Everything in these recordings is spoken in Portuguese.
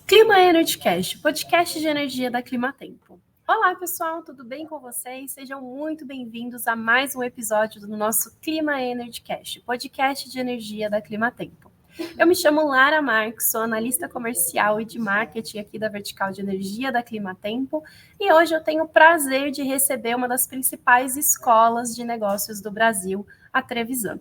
Clima Energycast, podcast de energia da Climatempo. Olá, pessoal, tudo bem com vocês? Sejam muito bem-vindos a mais um episódio do nosso Clima Energycast, podcast de energia da Climatempo. Eu me chamo Lara Marques, sou analista comercial e de marketing aqui da Vertical de Energia da Climatempo, e hoje eu tenho o prazer de receber uma das principais escolas de negócios do Brasil, a Trevisan.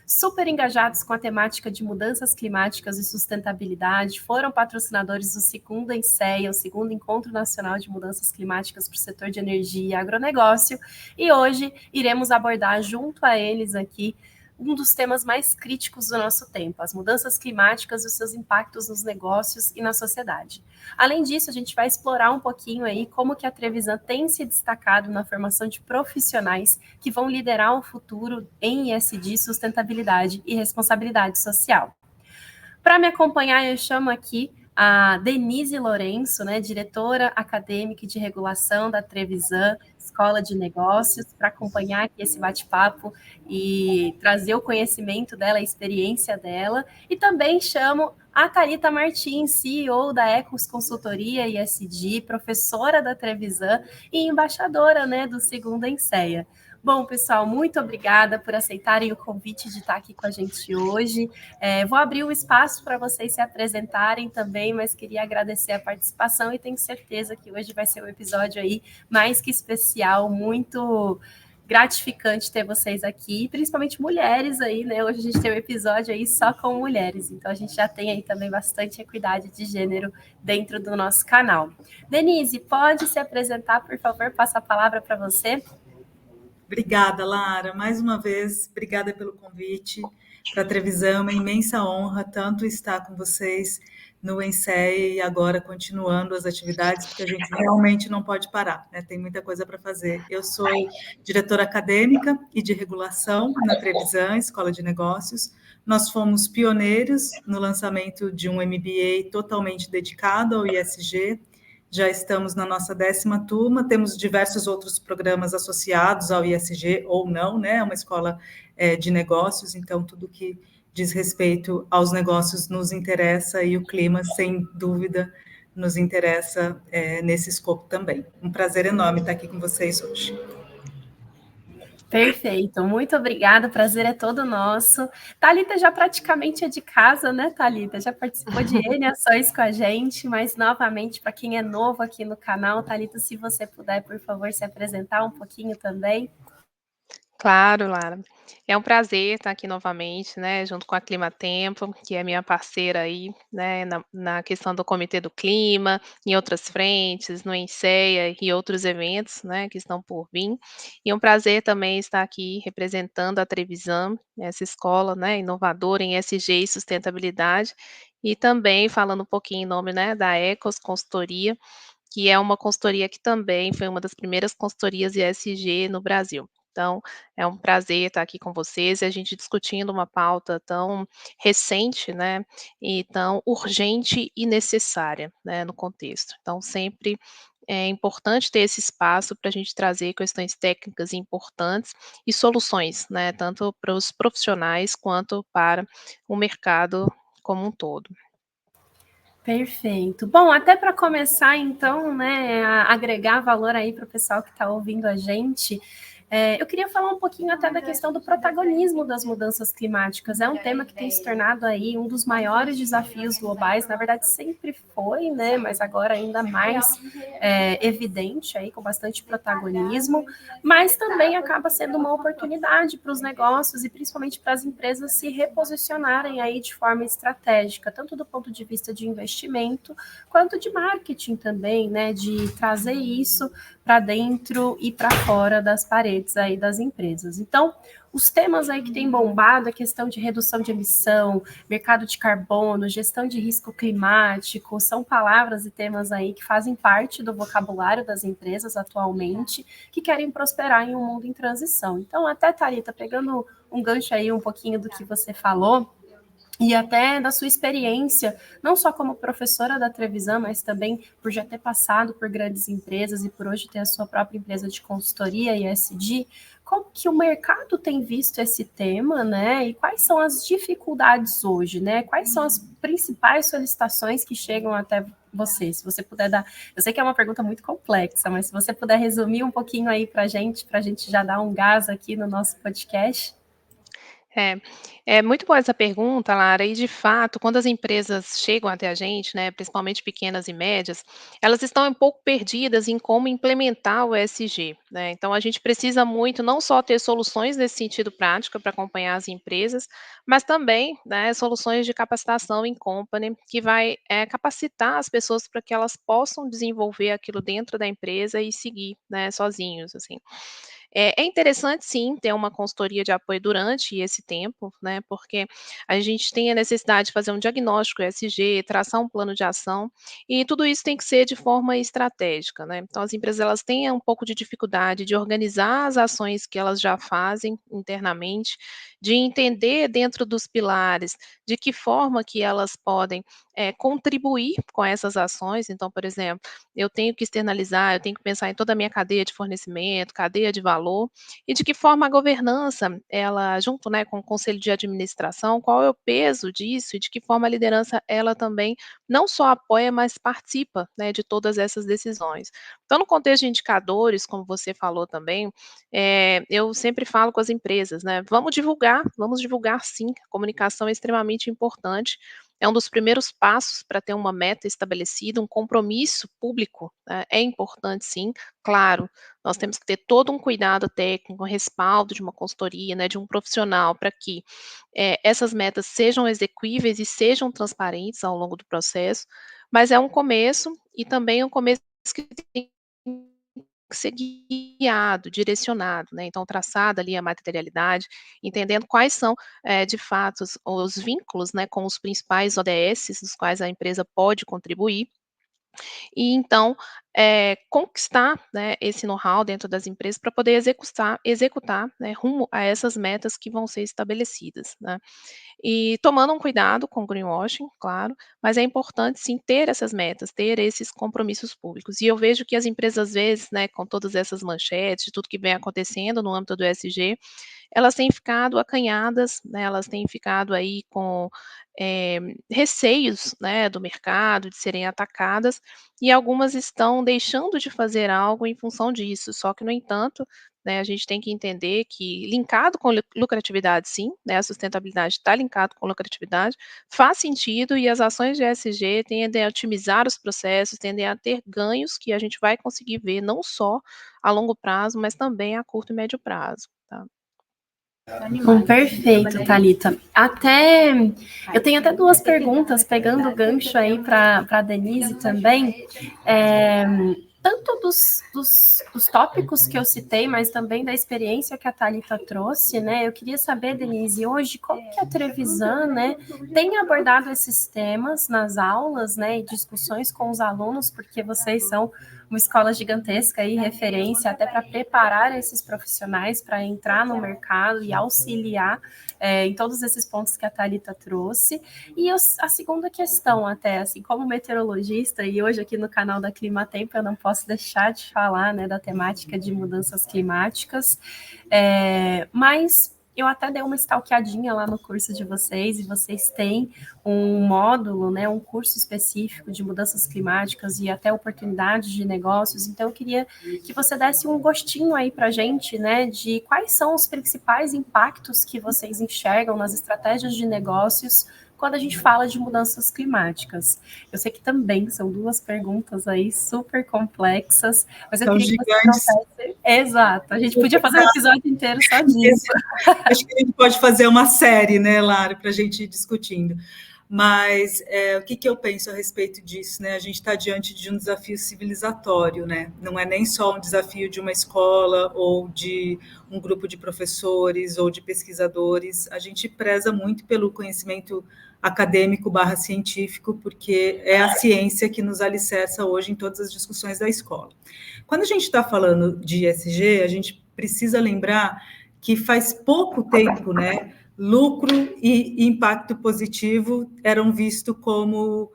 Super engajados com a temática de mudanças climáticas e sustentabilidade, foram patrocinadores do segundo ENCEA, o segundo Encontro Nacional de Mudanças Climáticas para o Setor de Energia e Agronegócio, e hoje iremos abordar junto a eles aqui um dos temas mais críticos do nosso tempo, as mudanças climáticas e os seus impactos nos negócios e na sociedade. Além disso, a gente vai explorar um pouquinho aí como que a Trevisan tem se destacado na formação de profissionais que vão liderar o futuro em ESG, sustentabilidade e responsabilidade social. Para me acompanhar, eu chamo aqui a Denise Lourenço, né, diretora acadêmica e de regulação da Trevisan, Escola de Negócios, para acompanhar aqui esse bate-papo e trazer o conhecimento dela, a experiência dela. E também chamo a Thalita Martins, CEO da Ecos Consultoria ESG, professora da Trevisan e embaixadora, né, do segundo ENCEA. Bom, pessoal, muito obrigada por aceitarem o convite de estar aqui com a gente hoje. Vou abrir o espaço para vocês se apresentarem também, mas queria agradecer a participação e tenho certeza que hoje vai ser um episódio aí mais que especial, muito gratificante ter vocês aqui, principalmente mulheres aí, né? Hoje a gente tem um episódio aí só com mulheres, então a gente já tem aí também bastante equidade de gênero dentro do nosso canal. Denise, pode se apresentar, por favor? Passo a palavra para você. Obrigada, Lara. Mais uma vez, obrigada pelo convite para a Trevisan. É uma imensa honra tanto estar com vocês no ENCEA e agora continuando as atividades, porque a gente realmente não pode parar, né? Tem muita coisa para fazer. Eu sou diretora acadêmica e de regulação na Trevisan, Escola de Negócios. Nós fomos pioneiros no lançamento de um MBA totalmente dedicado ao ESG. Já estamos na nossa 10ª turma, temos diversos outros programas associados ao ISG ou não, né? É uma escola de negócios, então tudo que diz respeito aos negócios nos interessa e o clima, sem dúvida, nos interessa nesse escopo também. Um prazer enorme estar aqui com vocês hoje. Perfeito, muito obrigada, o prazer é todo nosso. Thalita já praticamente é de casa, né, Thalita? Já participou de N ações com a gente, mas novamente, para quem é novo aqui no canal, Thalita, se você puder, por favor, se apresentar um pouquinho também. Claro, Lara. É um prazer estar aqui novamente, né, junto com a Climatempo, que é minha parceira aí, né, na questão do Comitê do Clima, em outras frentes, no ENCEA e outros eventos, né, que estão por vir. E é um prazer também estar aqui representando a Trevisan, essa escola, né, inovadora em ESG e sustentabilidade, e também falando um pouquinho em nome, né, da Ecos Consultoria, que é uma consultoria que também foi uma das primeiras consultorias ESG no Brasil. Então, é um prazer estar aqui com vocês e a gente discutindo uma pauta tão recente, né, e tão urgente e necessária, né, no contexto. Então, sempre é importante ter esse espaço para a gente trazer questões técnicas importantes e soluções, né, tanto para os profissionais quanto para o mercado como um todo. Perfeito. Bom, até para começar, então, né, a agregar valor aí para o pessoal que está ouvindo a gente, eu queria falar um pouquinho até da questão do protagonismo das mudanças climáticas. É um tema que tem se tornado aí um dos maiores desafios globais. Na verdade, sempre foi, né? Mas agora ainda mais evidente aí, com bastante protagonismo. Mas também acaba sendo uma oportunidade para os negócios e principalmente para as empresas se reposicionarem aí de forma estratégica, tanto do ponto de vista de investimento quanto de marketing também, né? De trazer isso para dentro e para fora das paredes aí das empresas. Então, os temas aí que têm bombado, a questão de redução de emissão, mercado de carbono, gestão de risco climático, são palavras e temas aí que fazem parte do vocabulário das empresas atualmente, que querem prosperar em um mundo em transição. Então, até, Thalita, pegando um gancho aí um pouquinho do que você falou, e até da sua experiência, não só como professora da Trevisan, mas também por já ter passado por grandes empresas e por hoje ter a sua própria empresa de consultoria e ESG, como que o mercado tem visto esse tema, né? E quais são as dificuldades hoje, né? Quais são as principais solicitações que chegam até você? Se você puder dar... Eu sei que é uma pergunta muito complexa, mas se você puder resumir um pouquinho aí para a gente já dar um gás aqui no nosso podcast. É, é muito boa essa pergunta, Lara, e de fato, quando as empresas chegam até a gente, né, principalmente pequenas e médias, elas estão um pouco perdidas em como implementar o ESG, né? Então a gente precisa muito não só ter soluções nesse sentido prático para acompanhar as empresas, mas também, né, soluções de capacitação em company que vai capacitar as pessoas para que elas possam desenvolver aquilo dentro da empresa e seguir, né, sozinhos, assim. É interessante sim ter uma consultoria de apoio durante esse tempo, né, porque a gente tem a necessidade de fazer um diagnóstico ESG, traçar um plano de ação, e tudo isso tem que ser de forma estratégica, né. Então as empresas elas têm um pouco de dificuldade de organizar as ações que elas já fazem internamente, de entender dentro dos pilares de que forma que elas podem, contribuir com essas ações. Então, por exemplo, eu tenho que externalizar, eu tenho que pensar em toda a minha cadeia de fornecimento, cadeia de valor, e de que forma a governança, ela junto, né, com o conselho de administração, qual é o peso disso e de que forma a liderança, ela também não só apoia, mas participa, né, de todas essas decisões. Então, no contexto de indicadores, como você falou também, eu sempre falo com as empresas, né, vamos divulgar sim, a comunicação é extremamente importante, é um dos primeiros passos para ter uma meta estabelecida, um compromisso público, é importante sim, claro, nós temos que ter todo um cuidado técnico, um respaldo de uma consultoria, né, de um profissional para que essas metas sejam execuíveis e sejam transparentes ao longo do processo, mas é um começo e também um começo que tem que ser guiado, direcionado, né, então traçada ali a materialidade, entendendo quais são, de fato os vínculos, né, com os principais ODS, dos quais a empresa pode contribuir, e então, conquistar, né, esse know-how dentro das empresas para poder executar, né, rumo a essas metas que vão ser estabelecidas, né. E tomando um cuidado com o greenwashing, claro, mas é importante sim ter essas metas, ter esses compromissos públicos. E eu vejo que as empresas às vezes, né, com todas essas manchetes, tudo que vem acontecendo no âmbito do ESG, elas têm ficado acanhadas, né, elas têm ficado aí com, receios, né, do mercado, de serem atacadas, e algumas estão deixando de fazer algo em função disso. Só que, no entanto, né, a gente tem que entender que linkado com lucratividade sim, né, a sustentabilidade está linkado com lucratividade, faz sentido e as ações de ESG tendem a otimizar os processos, tendem a ter ganhos que a gente vai conseguir ver não só a longo prazo, mas também a curto e médio prazo, tá. Perfeito, Thalita. Eu tenho até duas perguntas, pegando o gancho aí para a Denise também. Tanto dos tópicos que eu citei, mas também da experiência que a Thalita trouxe, né? Eu queria saber, Denise, hoje, como que a Trevisan, né, tem abordado esses temas nas aulas, né, e discussões com os alunos, porque vocês são uma escola gigantesca e referência até para preparar esses profissionais para entrar no mercado e auxiliar em todos esses pontos que a Thalita trouxe. E a segunda questão até, assim, como meteorologista, e hoje aqui no canal da Climatempo eu não posso deixar de falar, né, da temática de mudanças climáticas, mas eu até dei uma stalkeadinha lá no curso de vocês, e vocês têm um módulo, né, um curso específico de mudanças climáticas e até oportunidades de negócios. Então, eu queria que você desse um gostinho aí para a gente, né, de quais são os principais impactos que vocês enxergam nas estratégias de negócios quando a gente fala de mudanças climáticas. Eu sei que também são duas perguntas aí super complexas, mas eu queria que você trouxesse... Exato, a gente podia fazer um episódio inteiro só disso. Acho que a gente pode fazer uma série, né, Lara, para a gente ir discutindo. Mas o que eu penso a respeito disso, né? A gente está diante de um desafio civilizatório, né? Não é nem só um desafio de uma escola ou de um grupo de professores ou de pesquisadores. A gente preza muito pelo conhecimento acadêmico / científico, porque é a ciência que nos alicerça hoje em todas as discussões da escola. Quando a gente está falando de ESG, a gente precisa lembrar que faz pouco tempo, né, lucro e impacto positivo eram vistos como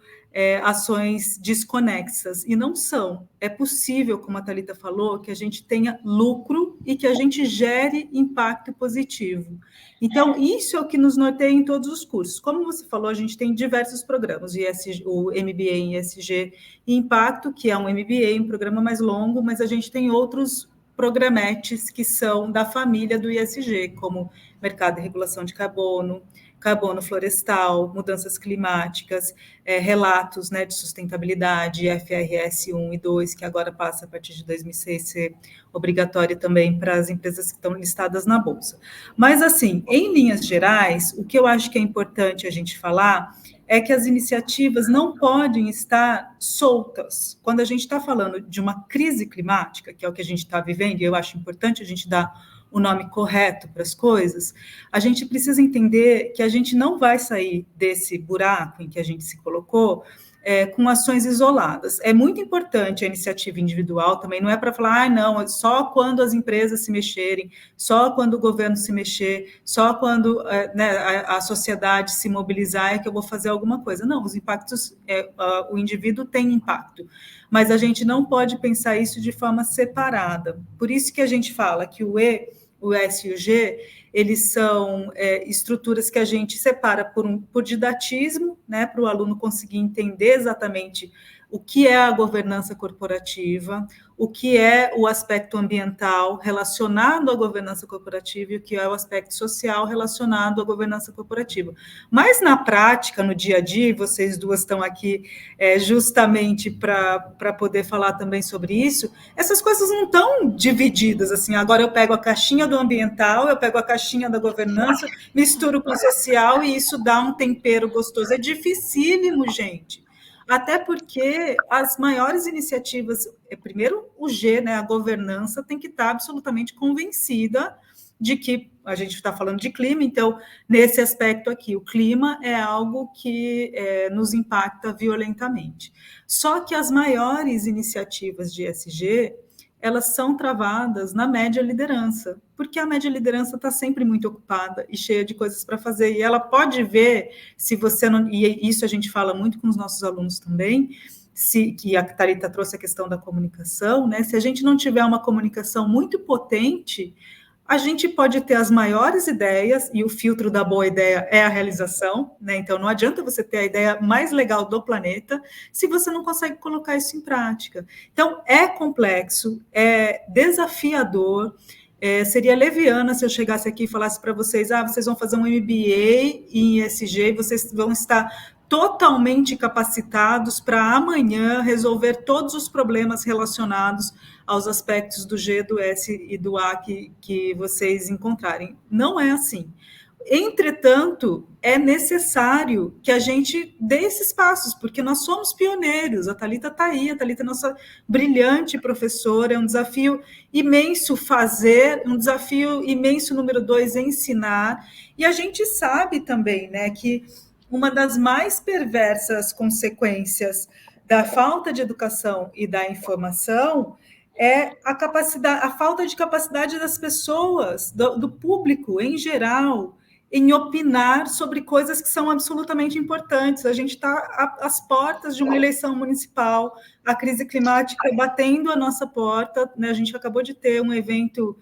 ações desconexas, e não são. É possível, como a Thalita falou, que a gente tenha lucro e que a gente gere impacto positivo. Então, isso é o que nos norteia em todos os cursos. Como você falou, a gente tem diversos programas, o MBA em ESG e Impacto, que é um MBA, um programa mais longo, mas a gente tem outros programetes que são da família do ESG, como mercado e regulação de carbono, carbono florestal, mudanças climáticas, relatos, né, de sustentabilidade, FRS 1 e 2, que agora passa a partir de 2006 ser obrigatório também para as empresas que estão listadas na Bolsa. Mas, assim, em linhas gerais, o que eu acho que é importante a gente falar é que as iniciativas não podem estar soltas. Quando a gente está falando de uma crise climática, que é o que a gente está vivendo, e eu acho importante a gente dar o nome correto para as coisas, a gente precisa entender que a gente não vai sair desse buraco em que a gente se colocou com ações isoladas. É muito importante a iniciativa individual também, não é para falar, não, só quando as empresas se mexerem, só quando o governo se mexer, só quando né, a sociedade se mobilizar é que eu vou fazer alguma coisa. Não, os impactos, o indivíduo tem impacto, mas a gente não pode pensar isso de forma separada. Por isso que a gente fala que o S e o G, eles são estruturas que a gente separa por didatismo, né, para o aluno conseguir entender exatamente o que é a governança corporativa, o que é o aspecto ambiental relacionado à governança corporativa e o que é o aspecto social relacionado à governança corporativa. Mas, na prática, no dia a dia, vocês duas estão aqui justamente para poder falar também sobre isso, essas coisas não estão divididas, assim, agora eu pego a caixinha do ambiental, eu pego a caixinha da governança, misturo com o social e isso dá um tempero gostoso. É dificílimo, gente. Até porque as maiores iniciativas, primeiro o G, né, a governança, tem que estar absolutamente convencida de que a gente está falando de clima, então, nesse aspecto aqui, o clima é algo que nos impacta violentamente. Só que as maiores iniciativas de ESG, elas são travadas na média liderança, porque a média liderança está sempre muito ocupada e cheia de coisas para fazer, e ela pode ver, se você não... E isso a gente fala muito com os nossos alunos também, que a Thalita trouxe a questão da comunicação, né? Se a gente não tiver uma comunicação muito potente, a gente pode ter as maiores ideias, e o filtro da boa ideia é a realização, né? Então, não adianta você ter a ideia mais legal do planeta se você não consegue colocar isso em prática. Então, é complexo, é desafiador, seria leviana se eu chegasse aqui e falasse para vocês, vocês vão fazer um MBA em ESG, vocês vão estar totalmente capacitados para amanhã resolver todos os problemas relacionados aos aspectos do G, do S e do A que vocês encontrarem. Não é assim. Entretanto, é necessário que a gente dê esses passos, porque nós somos pioneiros. A Thalita está aí, a Thalita é nossa brilhante professora, é um desafio imenso fazer, um desafio imenso, número 2, ensinar. E a gente sabe também, né, que uma das mais perversas consequências da falta de educação e da informação é a falta de capacidade das pessoas, do público em geral, em opinar sobre coisas que são absolutamente importantes. A gente está às portas de uma eleição municipal, a crise climática batendo a nossa porta, né? A gente acabou de ter um evento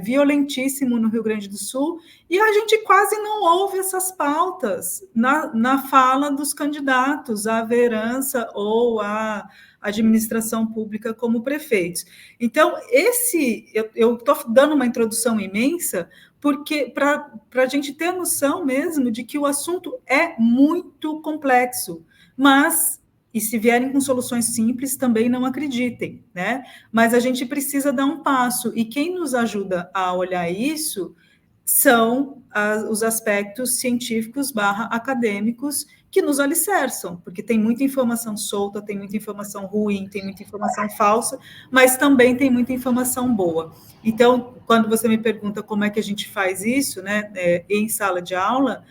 violentíssimo no Rio Grande do Sul, e a gente quase não ouve essas pautas na fala dos candidatos à vereança ou à administração pública como prefeitos. Então, eu estou dando uma introdução imensa, porque para a gente ter noção mesmo de que o assunto é muito complexo, mas... E se vierem com soluções simples, também não acreditem, né? Mas a gente precisa dar um passo. E quem nos ajuda a olhar isso são os aspectos científicos / acadêmicos que nos alicerçam, porque tem muita informação solta, tem muita informação ruim, tem muita informação falsa, mas também tem muita informação boa. Então, quando você me pergunta como é que a gente faz isso, né, em sala de aula,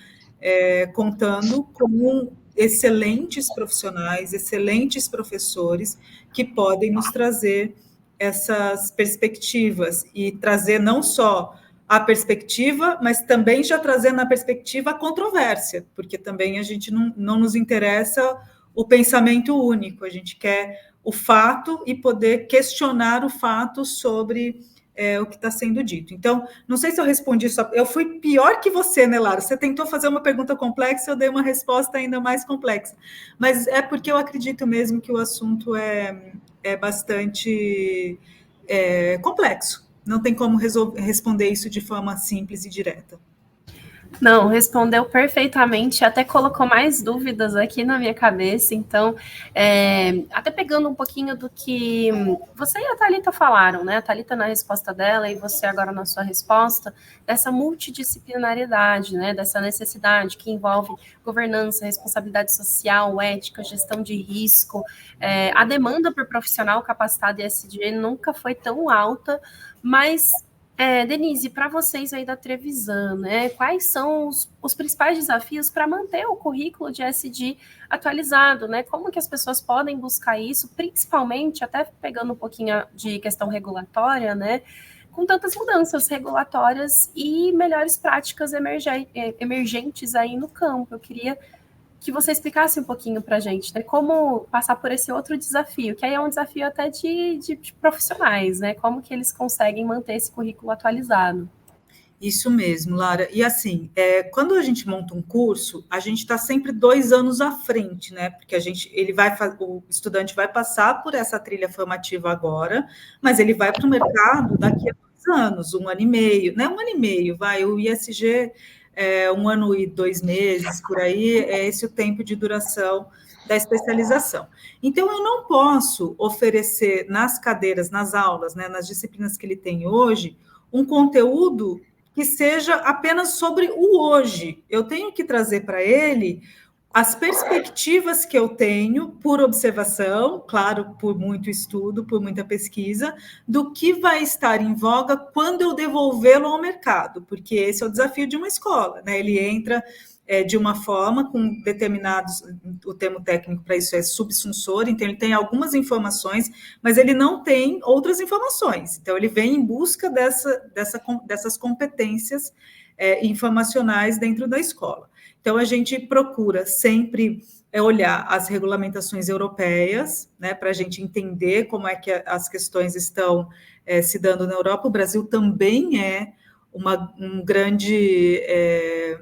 contando com excelentes profissionais, excelentes professores que podem nos trazer essas perspectivas e trazer não só a perspectiva, mas também já trazendo na perspectiva a controvérsia, porque também a gente não nos interessa o pensamento único, a gente quer o fato e poder questionar o fato sobre o que está sendo dito. Então, não sei se eu respondi só. Eu fui pior que você, né, Lara? Você tentou fazer uma pergunta complexa, eu dei uma resposta ainda mais complexa. Mas é porque eu acredito mesmo que o assunto é bastante complexo. Não tem como responder isso de forma simples e direta. Não, respondeu perfeitamente, até colocou mais dúvidas aqui na minha cabeça, então, até pegando um pouquinho do que você e a Thalita falaram, né? A Thalita na resposta dela e você agora na sua resposta, dessa multidisciplinaridade, né? Dessa necessidade que envolve governança, responsabilidade social, ética, gestão de risco. A demanda por profissional capacitado em ESG nunca foi tão alta, mas Denise, para vocês aí da Trevisan, né, quais são os principais desafios para manter o currículo de ESG atualizado, né? Como que as pessoas podem buscar isso, principalmente, até pegando um pouquinho de questão regulatória, né? Com tantas mudanças regulatórias e melhores práticas emergentes aí no campo. Eu queria que você explicasse um pouquinho para a gente, né, como passar por esse outro desafio, que aí é um desafio até de profissionais, né, como que eles conseguem manter esse currículo atualizado. Isso mesmo, Lara. E assim, quando a gente monta um curso, a gente está sempre 2 anos à frente, né? Porque o estudante vai passar por essa trilha formativa agora, mas ele vai para o mercado daqui a 2 anos, 1 ano e meio, né? 1 ano e meio, o ISG 1 ano e 2 meses, por aí, é esse o tempo de duração da especialização. Então, eu não posso oferecer nas cadeiras, nas aulas, né, nas disciplinas que ele tem hoje, um conteúdo que seja apenas sobre o hoje. Eu tenho que trazer para ele as perspectivas que eu tenho por observação, claro, por muito estudo, por muita pesquisa, do que vai estar em voga quando eu devolvê-lo ao mercado, porque esse é o desafio de uma escola, né? Ele entra de uma forma com determinados, o termo técnico para isso é subsunsor, então ele tem algumas informações, mas ele não tem outras informações. Então ele vem em busca dessas competências informacionais dentro da escola. Então, a gente procura sempre olhar as regulamentações europeias, né, para a gente entender como é que as questões estão se dando na Europa. O Brasil também é um grande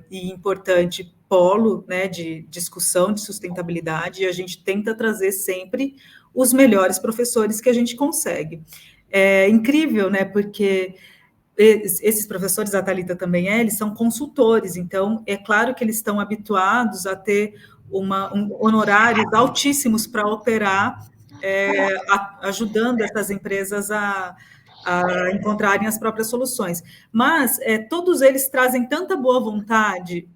e importante polo, né, de discussão de sustentabilidade, e a gente tenta trazer sempre os melhores professores que a gente consegue. É incrível, né, porque esses professores, a Thalita também eles são consultores, então é claro que eles estão habituados a ter honorários altíssimos para operar, ajudando essas empresas a encontrarem as próprias soluções. Mas todos eles trazem tanta boa vontade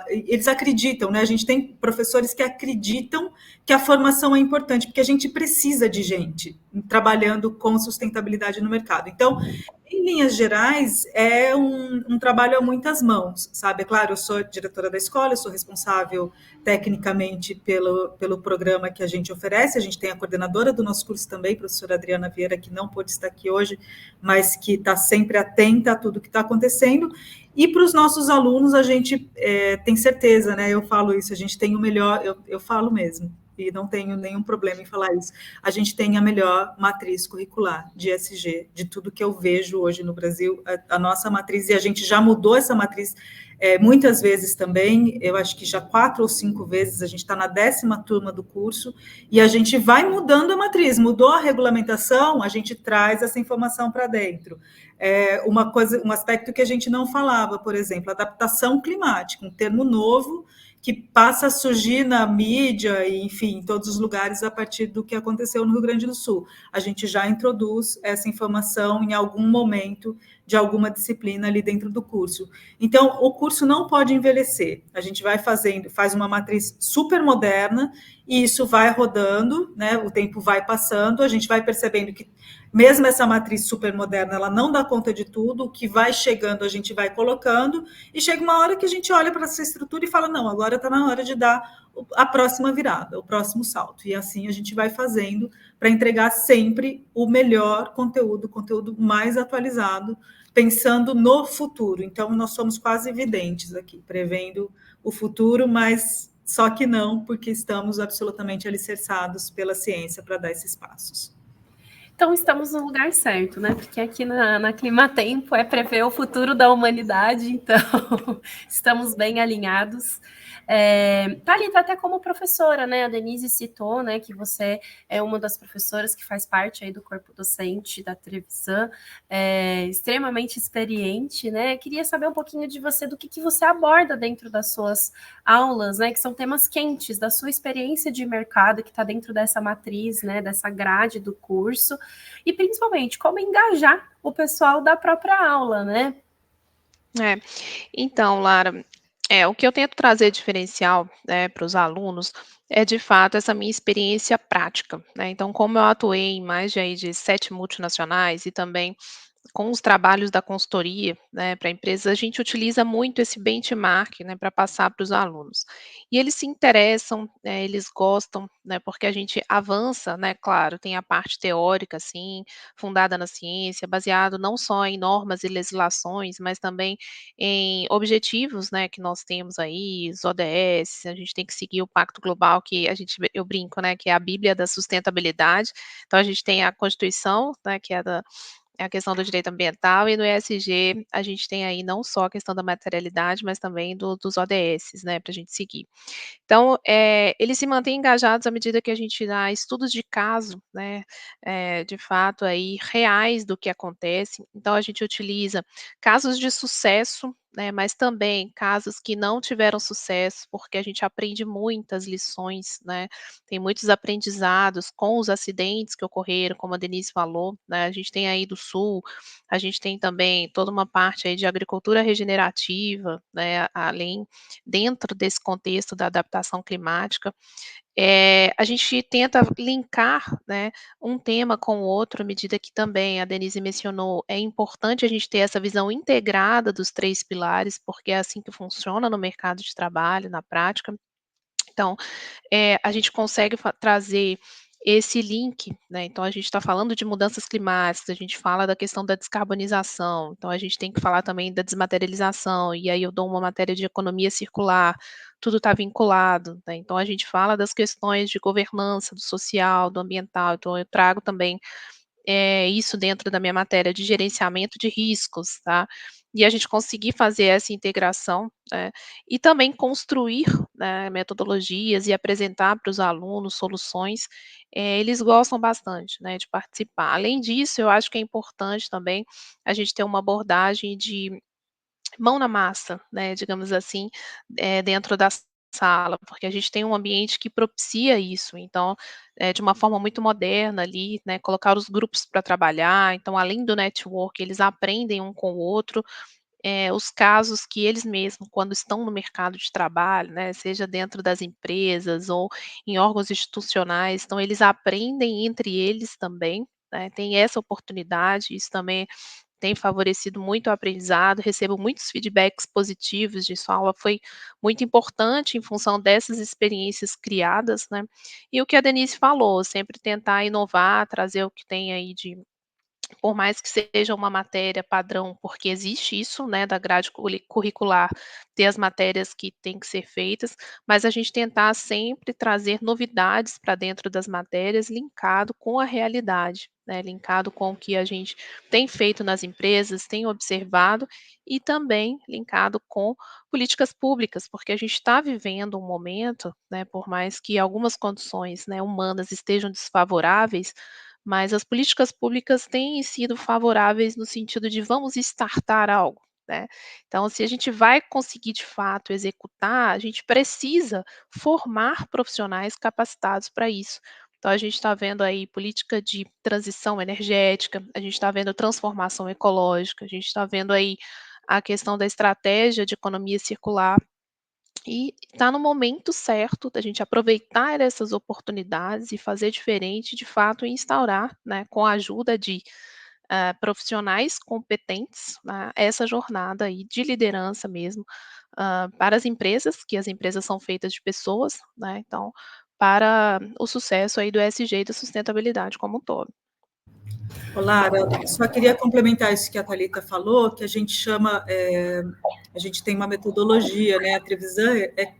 eles acreditam, né? A gente tem professores que acreditam que a formação é importante, porque a gente precisa de gente trabalhando com sustentabilidade no mercado. Então, em linhas gerais, é um trabalho a muitas mãos, sabe? É claro, eu sou diretora da escola, eu sou responsável tecnicamente pelo programa que a gente oferece, a gente tem a coordenadora do nosso curso também, professora Adriana Vieira, que não pôde estar aqui hoje, mas que está sempre atenta a tudo que está acontecendo, e para os nossos alunos, a gente tem certeza, né? Eu falo isso, a gente tem o melhor, eu falo mesmo, e não tenho nenhum problema em falar isso. A gente tem a melhor matriz curricular de ESG, de tudo que eu vejo hoje no Brasil, a nossa matriz, e a gente já mudou essa matriz muitas vezes também, eu acho que já 4 ou 5 vezes, a gente está na 10ª turma do curso, e a gente vai mudando a matriz, mudou a regulamentação, a gente traz essa informação para dentro. Um aspecto que a gente não falava, por exemplo, adaptação climática, um termo novo, que passa a surgir na mídia e, enfim, em todos os lugares a partir do que aconteceu no Rio Grande do Sul. A gente já introduz essa informação em algum momento de alguma disciplina ali dentro do curso. Então, o curso não pode envelhecer. A gente faz uma matriz super moderna e isso vai rodando, né? O tempo vai passando, a gente vai percebendo que mesmo essa matriz super moderna, ela não dá conta de tudo, o que vai chegando a gente vai colocando, e chega uma hora que a gente olha para essa estrutura e fala, não, agora está na hora de dar a próxima virada, o próximo salto. E assim a gente vai fazendo para entregar sempre o melhor conteúdo, o conteúdo mais atualizado pensando no futuro. Então, nós somos quase videntes aqui, prevendo o futuro, mas só que não, porque estamos absolutamente alicerçados pela ciência para dar esses passos. Então, estamos no lugar certo, né? Porque aqui na Climatempo é prever o futuro da humanidade, então estamos bem alinhados. Thalita, até como professora, né? A Denise citou, né, que você é uma das professoras que faz parte aí do corpo docente da Trevisan, extremamente experiente, né? Queria saber um pouquinho de você, do que você aborda dentro das suas aulas, né? Que são temas quentes, da sua experiência de mercado que está dentro dessa matriz, né? Dessa grade do curso. E principalmente como engajar o pessoal da própria aula, né? Então, Lara, o que eu tento trazer diferencial, né, para os alunos é de fato essa minha experiência prática, né? Então, como eu atuei em mais de 7 multinacionais e também com os trabalhos da consultoria, né, para empresas, a gente utiliza muito esse benchmark, né, para passar para os alunos. E eles se interessam, eles gostam, né, porque a gente avança, né, claro, tem a parte teórica, sim, fundada na ciência, baseado não só em normas e legislações, mas também em objetivos, né, que nós temos aí, os ODS, a gente tem que seguir o Pacto Global, que eu brinco, né, que é a Bíblia da sustentabilidade. Então a gente tem a Constituição, né, que é a questão do direito ambiental, e no ESG a gente tem aí não só a questão da materialidade, mas também dos ODS, né, para a gente seguir. Então, eles se mantêm engajados à medida que a gente dá estudos de caso, né, de fato aí reais do que acontece. Então a gente utiliza casos de sucesso, né, mas também casos que não tiveram sucesso, porque a gente aprende muitas lições, né, tem muitos aprendizados com os acidentes que ocorreram, como a Denise falou, né, a gente tem aí do sul, a gente tem também toda uma parte aí de agricultura regenerativa, né, além dentro desse contexto da adaptação climática, a gente tenta linkar, né, um tema com o outro, à medida que também a Denise mencionou, é importante a gente ter essa visão integrada dos 3 pilares, porque é assim que funciona no mercado de trabalho, na prática. Então, a gente consegue trazer esse link, né, então a gente está falando de mudanças climáticas, a gente fala da questão da descarbonização, então a gente tem que falar também da desmaterialização, e aí eu dou uma matéria de economia circular, tudo está vinculado, né, então a gente fala das questões de governança, do social, do ambiental, então eu trago também isso dentro da minha matéria de gerenciamento de riscos, tá. E a gente conseguir fazer essa integração, né, e também construir, né, metodologias e apresentar para os alunos soluções, eles gostam bastante, né, de participar. Além disso, eu acho que é importante também a gente ter uma abordagem de mão na massa, né, digamos assim, dentro da sala, porque a gente tem um ambiente que propicia isso, então, de uma forma muito moderna ali, né, colocar os grupos para trabalhar, então além do network, eles aprendem um com o outro, os casos que eles mesmos, quando estão no mercado de trabalho, né, seja dentro das empresas ou em órgãos institucionais, então eles aprendem entre eles também, né, tem essa oportunidade, isso também tem favorecido muito o aprendizado, recebo muitos feedbacks positivos de sua aula foi muito importante em função dessas experiências criadas, né. E o que a Denise falou, sempre tentar inovar, trazer o que tem aí de por mais que seja uma matéria padrão, porque existe isso, né, da grade curricular, ter as matérias que têm que ser feitas, mas a gente tentar sempre trazer novidades para dentro das matérias, linkado com a realidade, né, linkado com o que a gente tem feito nas empresas, tem observado, e também linkado com políticas públicas, porque a gente está vivendo um momento, né, por mais que algumas condições, né, humanas estejam desfavoráveis, mas as políticas públicas têm sido favoráveis no sentido de vamos startar algo, né. Então, se a gente vai conseguir de fato executar, a gente precisa formar profissionais capacitados para isso. Então, a gente está vendo aí política de transição energética, a gente está vendo transformação ecológica, a gente está vendo aí a questão da estratégia de economia circular. E está no momento certo da gente aproveitar essas oportunidades e fazer diferente, de fato, e instaurar, né, com a ajuda de, profissionais competentes, né, essa jornada aí de liderança mesmo, para as empresas, que as empresas são feitas de pessoas, né, então, para o sucesso aí do ESG e da sustentabilidade como um todo. Lara, só queria complementar isso que a Thalita falou, que a gente chama, a gente tem uma metodologia, né? A Trevisan é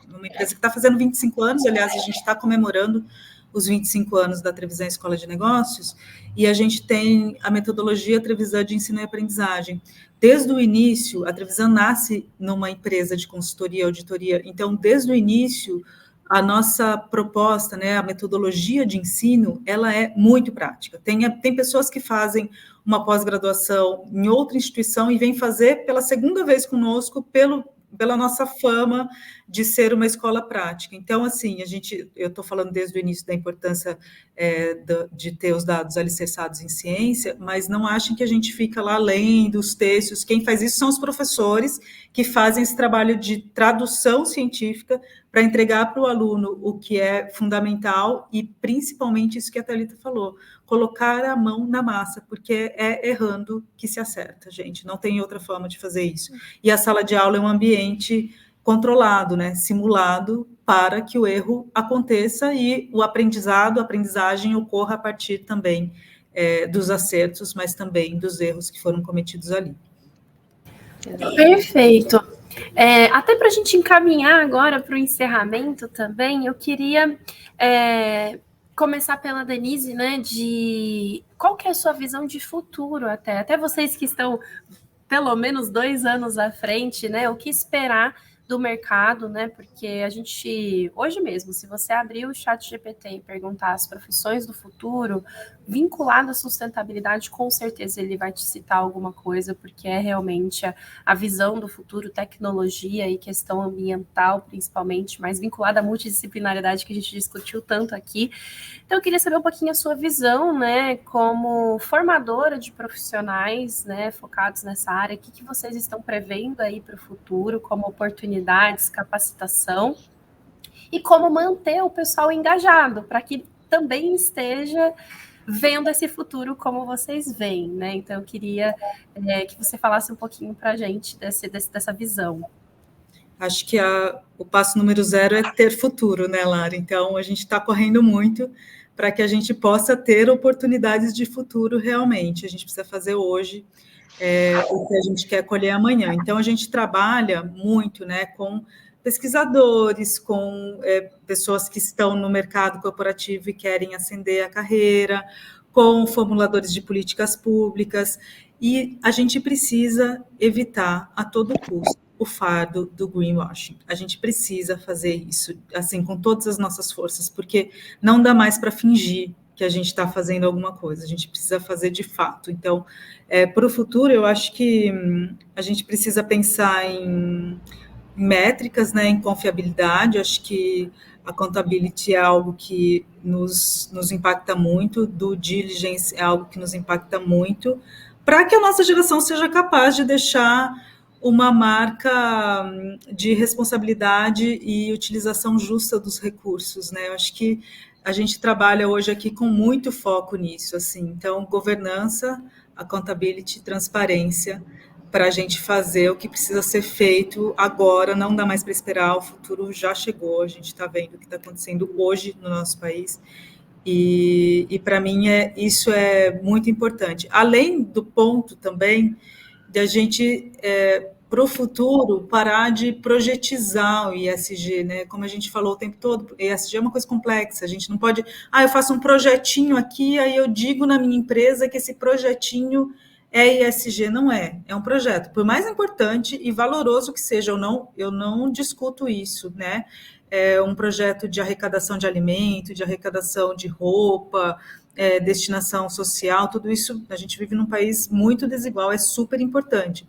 uma empresa que está fazendo 25 anos, aliás, a gente está comemorando os 25 anos da Trevisan Escola de Negócios, e a gente tem a metodologia Trevisan de ensino e aprendizagem. Desde o início, a Trevisan nasce numa empresa de consultoria e auditoria, então, desde o início, a nossa proposta, né, a metodologia de ensino, ela é muito prática. Tem pessoas que fazem uma pós-graduação em outra instituição e vêm fazer pela segunda vez conosco pela nossa fama de ser uma escola prática. Então, assim, eu estou falando desde o início da importância de ter os dados alicerçados em ciência, mas não achem que a gente fica lá lendo os textos. Quem faz isso são os professores que fazem esse trabalho de tradução científica para entregar para o aluno o que é fundamental e, principalmente, isso que a Thalita falou, colocar a mão na massa, porque é errando que se acerta, gente. Não tem outra forma de fazer isso. E a sala de aula é um ambiente controlado, né, simulado, para que o erro aconteça e a aprendizagem ocorra a partir também dos acertos, mas também dos erros que foram cometidos ali. Perfeito. Até para a gente encaminhar agora para o encerramento também, eu queria começar pela Denise, né, de qual que é a sua visão de futuro até vocês que estão pelo menos 2 anos à frente, né, o que esperar do mercado, né? Porque a gente, hoje mesmo, se você abrir o ChatGPT e perguntar as profissões do futuro, vinculado à sustentabilidade, com certeza ele vai te citar alguma coisa, porque é realmente a visão do futuro, tecnologia e questão ambiental, principalmente, mas vinculada à multidisciplinaridade que a gente discutiu tanto aqui. Então, eu queria saber um pouquinho a sua visão, né, como formadora de profissionais, né, focados nessa área, o que vocês estão prevendo aí para o futuro, como oportunidades, capacitação, e como manter o pessoal engajado, para que também esteja vendo esse futuro como vocês veem, né? Então, eu queria que você falasse um pouquinho para a gente dessa visão. Acho que o passo número 0 é ter futuro, né, Lara? Então, a gente está correndo muito para que a gente possa ter oportunidades de futuro realmente. A gente precisa fazer hoje o que a gente quer colher amanhã. Então, a gente trabalha muito, né, com pesquisadores, com pessoas que estão no mercado corporativo e querem ascender a carreira, com formuladores de políticas públicas, e a gente precisa evitar a todo custo o fardo do greenwashing. A gente precisa fazer isso, assim, com todas as nossas forças, porque não dá mais para fingir que a gente está fazendo alguma coisa, a gente precisa fazer de fato. Então, para o futuro, eu acho que a gente precisa pensar em métricas, né, em confiabilidade. Eu acho que a accountability é algo que nos impacta muito, due diligence é algo que nos impacta muito, para que a nossa geração seja capaz de deixar uma marca de responsabilidade e utilização justa dos recursos, né? Eu acho que a gente trabalha hoje aqui com muito foco nisso, assim. Então, governança, accountability, transparência, para a gente fazer o que precisa ser feito agora, não dá mais para esperar, o futuro já chegou, a gente está vendo o que está acontecendo hoje no nosso país, e para mim isso é muito importante. Além do ponto também de a gente, para o futuro, parar de projetizar o ESG, né? Como a gente falou o tempo todo, ESG é uma coisa complexa, a gente não pode, eu faço um projetinho aqui, aí eu digo na minha empresa que esse projetinho é ESG, não é um projeto. Por mais importante e valoroso que seja ou não, eu não discuto isso, né? É um projeto de arrecadação de alimento, de arrecadação de roupa, destinação social, tudo isso, a gente vive num país muito desigual, é super importante.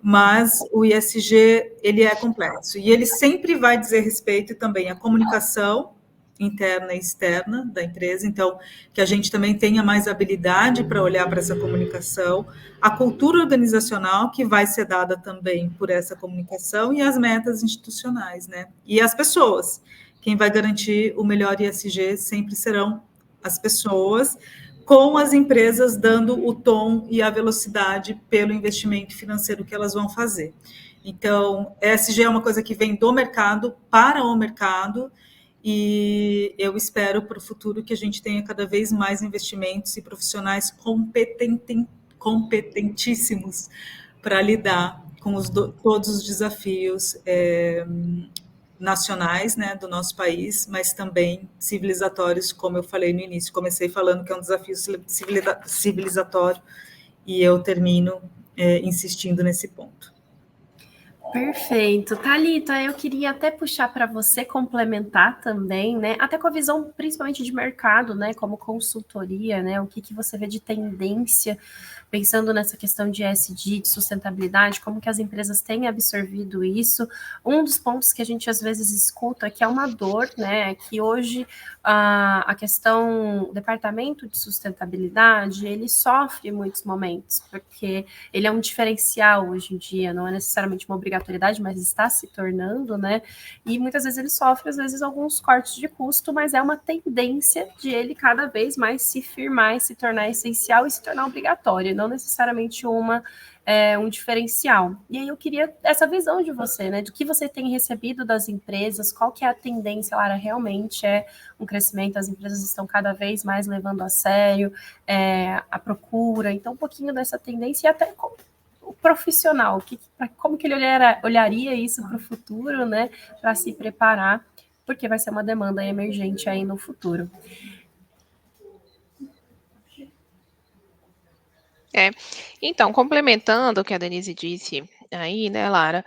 Mas o ESG, ele é complexo, e ele sempre vai dizer respeito também à comunicação interna e externa da empresa, então, que a gente também tenha mais habilidade para olhar para essa comunicação, a cultura organizacional, que vai ser dada também por essa comunicação, e as metas institucionais, né? E as pessoas. Quem vai garantir o melhor ESG sempre serão as pessoas, com as empresas dando o tom e a velocidade pelo investimento financeiro que elas vão fazer. Então, ESG é uma coisa que vem do mercado para o mercado, e eu espero para o futuro que a gente tenha cada vez mais investimentos e profissionais competentíssimos para lidar com todos os desafios nacionais, né, do nosso país, mas também civilizatórios, como eu falei no início. Comecei falando que é um desafio civilizatório e eu termino insistindo nesse ponto. Perfeito. Thalita, eu queria até puxar para você complementar também, né? Até com a visão principalmente de mercado, né? Como consultoria, né? O que que você vê de tendência, pensando nessa questão de ESG, de sustentabilidade, como que as empresas têm absorvido isso. Um dos pontos que a gente às vezes escuta, que é uma dor, né? É que hoje a questão, o departamento de sustentabilidade, ele sofre em muitos momentos, porque ele é um diferencial hoje em dia, não é necessariamente uma obrigatoriedade, mas está se tornando, né? E muitas vezes ele sofre, às vezes, alguns cortes de custo, mas é uma tendência de ele cada vez mais se firmar e se tornar essencial e se tornar obrigatório, não necessariamente um diferencial. E aí eu queria essa visão de você, né? Do que você tem recebido das empresas, qual que é a tendência, Lara, realmente é um crescimento, as empresas estão cada vez mais levando a sério a procura, então um pouquinho dessa tendência e até o profissional, como que ele olharia isso para o futuro, né, para se preparar, porque vai ser uma demanda emergente aí no futuro. Então, complementando o que a Denise disse aí, né, Lara,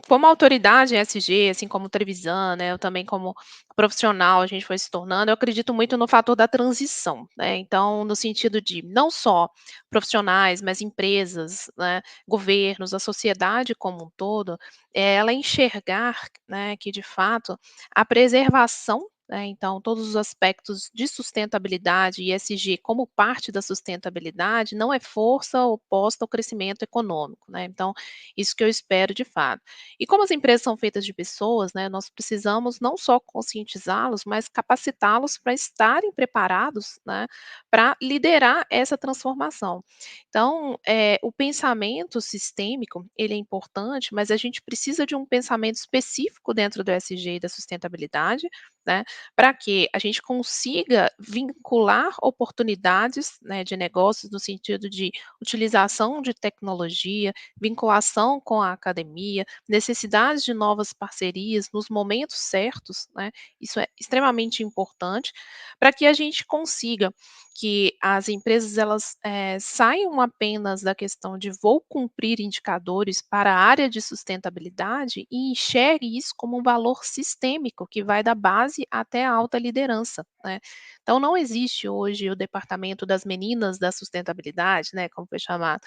como autoridade ESG, assim como Trevisan, né, eu também como profissional, a gente foi se tornando, eu acredito muito no fator da transição, né, então no sentido de não só profissionais, mas empresas, né, governos, a sociedade como um todo, ela enxergar, né, que de fato a preservação, né, então todos os aspectos de sustentabilidade e ESG como parte da sustentabilidade não é força oposta ao crescimento econômico, né, então isso que eu espero de fato. E como as empresas são feitas de pessoas, né, nós precisamos não só conscientizá-los, mas capacitá-los para estarem preparados, né, para liderar essa transformação. Então, o pensamento sistêmico, ele é importante, mas a gente precisa de um pensamento específico dentro do ESG e da sustentabilidade, né, para que a gente consiga vincular oportunidades, né, de negócios no sentido de utilização de tecnologia, vinculação com a academia, necessidades de novas parcerias nos momentos certos, né, isso é extremamente importante, para que a gente consiga que as empresas elas, saiam apenas da questão de vou cumprir indicadores para a área de sustentabilidade e enxergue isso como um valor sistêmico que vai da base até a alta liderança, né. Então não existe hoje o departamento das meninas da sustentabilidade, né, como foi chamado.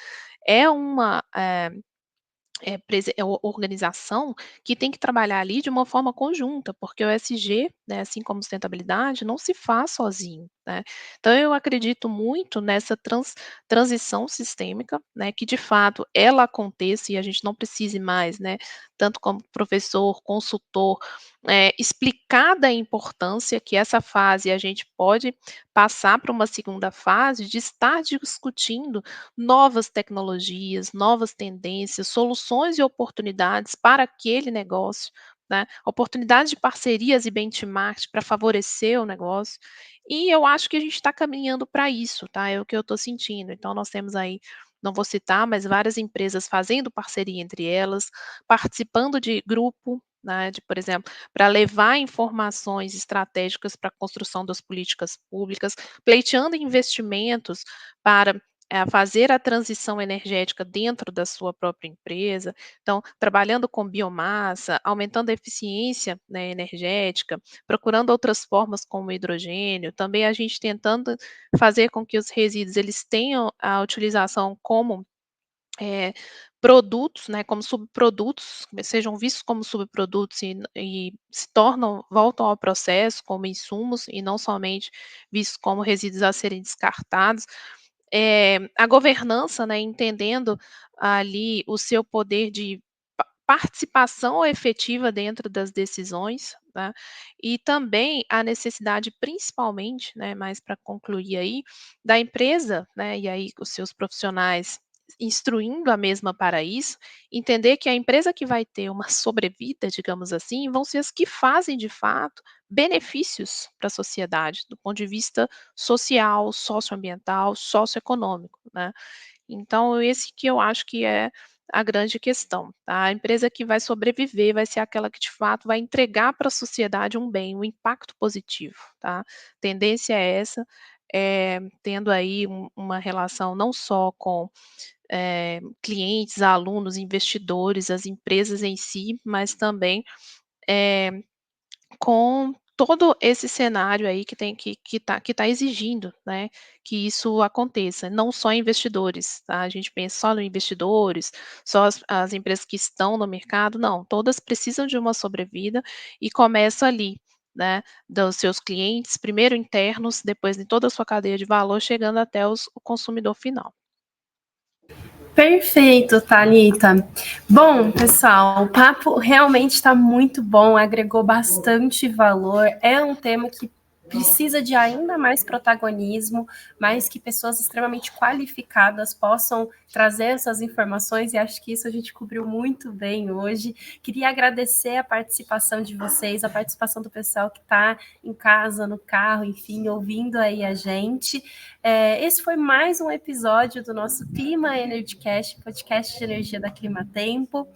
É uma, organização que tem que trabalhar ali de uma forma conjunta, porque o ESG, né, assim como sustentabilidade, não se faz sozinho, né. Então eu acredito muito nessa transição sistêmica, né, que de fato ela aconteça e a gente não precise mais, né, tanto como professor, consultor, explicar da importância que essa fase a gente pode passar para uma segunda fase de estar discutindo novas tecnologias, novas tendências, soluções e oportunidades para aquele negócio, né, oportunidades de parcerias e benchmarks para favorecer o negócio, e eu acho que a gente está caminhando para isso, tá, é o que eu estou sentindo. Então nós temos aí, não vou citar, mas várias empresas fazendo parceria entre elas, participando de grupo, né, de, por exemplo, para levar informações estratégicas para a construção das políticas públicas, pleiteando investimentos para fazer a transição energética dentro da sua própria empresa, então trabalhando com biomassa, aumentando a eficiência, né, energética, procurando outras formas como o hidrogênio, também a gente tentando fazer com que os resíduos eles tenham a utilização como eh, produtos, né, como subprodutos, sejam vistos como subprodutos e se tornam voltam ao processo como insumos e não somente vistos como resíduos a serem descartados. A governança, né, entendendo ali o seu poder de participação efetiva dentro das decisões, né, e também a necessidade principalmente, né, mais para concluir aí, da empresa, né, e aí os seus profissionais instruindo a mesma para isso, entender que a empresa que vai ter uma sobrevida, digamos assim, vão ser as que fazem de fato benefícios para a sociedade, do ponto de vista social, socioambiental, socioeconômico, né. Então esse que eu acho que é a grande questão, tá. A empresa que vai sobreviver vai ser aquela que de fato vai entregar para a sociedade um bem, um impacto positivo, tá. Tendência é essa, tendo aí uma relação não só com, clientes, alunos, investidores, as empresas em si, mas também, eh com todo esse cenário aí que tem que tá exigindo, né, que isso aconteça, não só investidores, tá, a gente pensa só no investidores, só as empresas que estão no mercado, não, todas precisam de uma sobrevida e começa ali, né, dos seus clientes, primeiro internos, depois em toda a sua cadeia de valor, chegando até o consumidor final. Perfeito, Thalita. Bom, pessoal, o papo realmente está muito bom, agregou bastante valor. É um tema que precisa de ainda mais protagonismo, mas que pessoas extremamente qualificadas possam trazer essas informações, e acho que isso a gente cobriu muito bem hoje. Queria agradecer a participação de vocês, a participação do pessoal que está em casa, no carro, enfim, ouvindo aí a gente. Esse foi mais um episódio do nosso Clima Energycast, podcast de energia da Climatempo.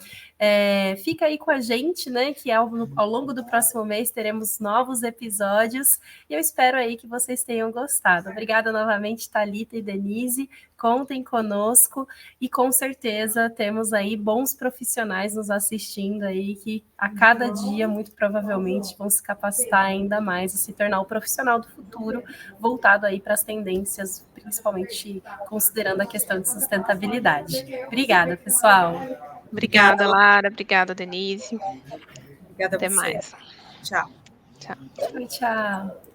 Fica aí com a gente, né? Que ao longo do próximo mês teremos novos episódios. E eu espero aí que vocês tenham gostado. Obrigada novamente, Thalita e Denise. Contem conosco e com certeza temos aí bons profissionais nos assistindo aí que a cada dia, muito provavelmente, vão se capacitar ainda mais e se tornar o profissional do futuro voltado aí para as tendências, principalmente considerando a questão de sustentabilidade. Obrigada, pessoal. Obrigada, Lara, obrigada, Denise. Obrigada a Até você. mais. Tchau. Tchau. Tchau, tchau.